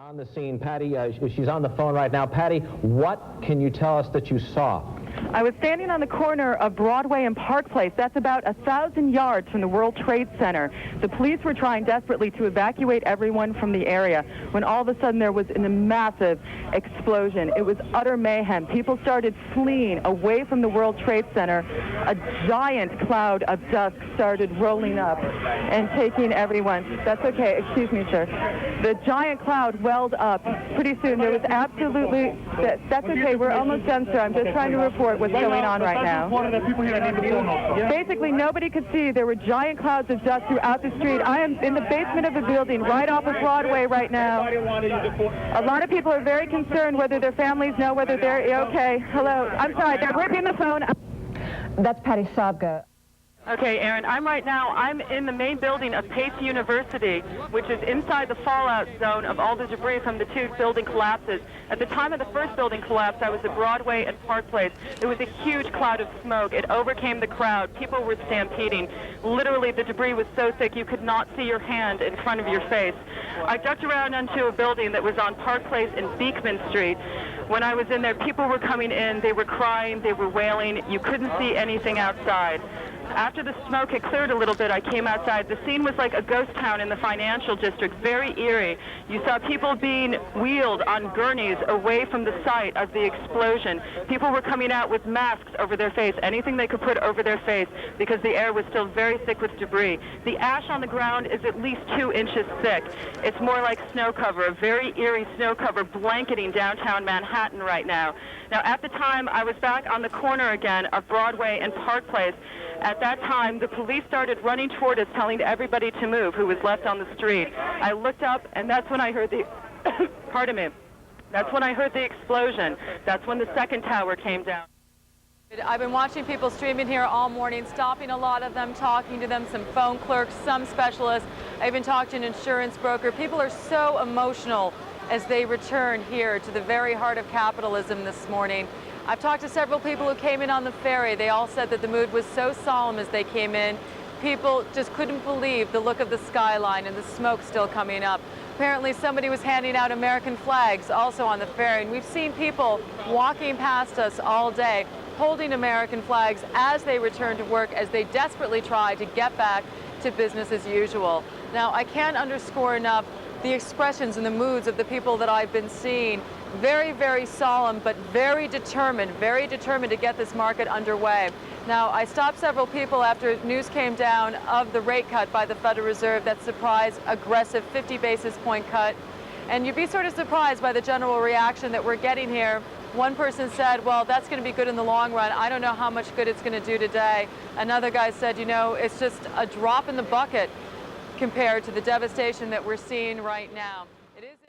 On the scene, Patty, she's on the phone right now. Patty, what can you tell us that you saw? I was standing on the corner of Broadway and Park Place. That's about 1,000 yards from the World Trade Center. The police were trying desperately to evacuate everyone from the area when all of a sudden there was a massive explosion. It was utter mayhem. People started fleeing away from the World Trade Center. A giant cloud of dust started rolling up and taking everyone. That's okay. Excuse me, sir. The giant cloud welled up. Pretty soon there was absolutely... That's okay. We're almost done, sir. I'm just trying to report what's going on right now. Basically, nobody could see. There were giant clouds of dust throughout the street. I am in the basement of a building right off of Broadway right now. A lot of people are very concerned whether their families know whether they're okay. Hello. I'm sorry. They're ripping the phone. That's Patricia Sabga. Okay, Aaron, I'm in the main building of Pace University, which is inside the fallout zone of all the debris from the two building collapses. At the time of the first building collapse, I was at Broadway and Park Place. There was a huge cloud of smoke. It overcame the crowd. People were stampeding. Literally, the debris was so thick you could not see your hand in front of your face. I ducked around into a building that was on Park Place and Beekman Street. When I was in there, people were coming in. They were crying. They were wailing. You couldn't see anything outside. After the smoke had cleared a little bit, I came outside. The scene was like a ghost town in the financial district, very eerie. You saw people being wheeled on gurneys away from the site of the explosion. People were coming out with masks over their face, anything they could put over their face, because the air was still very thick with debris. The ash on the ground is at least 2 inches thick. It's more like snow cover, a very eerie snow cover blanketing downtown Manhattan right now. Now, at the time, I was back on the corner again of Broadway and Park Place. At that time, the police started running toward us, telling everybody to move who was left on the street. I looked up, and that's when I heard the, pardon me, that's when I heard the explosion. That's when the second tower came down. I've been watching people streaming here all morning, stopping a lot of them, talking to them, some phone clerks, some specialists. I even talked to an insurance broker. People are so emotional as they return here to the very heart of capitalism this morning. I've talked to several people who came in on the ferry. They all said that the mood was so solemn as they came in. People just couldn't believe the look of the skyline and the smoke still coming up. Apparently somebody was handing out American flags also on the ferry, and we've seen people walking past us all day holding American flags as they return to work, as they desperately try to get back to business as usual. Now, I can't underscore enough the expressions and the moods of the people that I've been seeing. Very, very solemn, but very determined to get this market underway. Now, I stopped several people after news came down of the rate cut by the Federal Reserve, that surprise, aggressive 50 basis point cut. And you'd be sort of surprised by the general reaction that we're getting here. One person said, well, that's going to be good in the long run. I don't know how much good it's going to do today. Another guy said, you know, it's just a drop in the bucket compared to the devastation that we're seeing right now.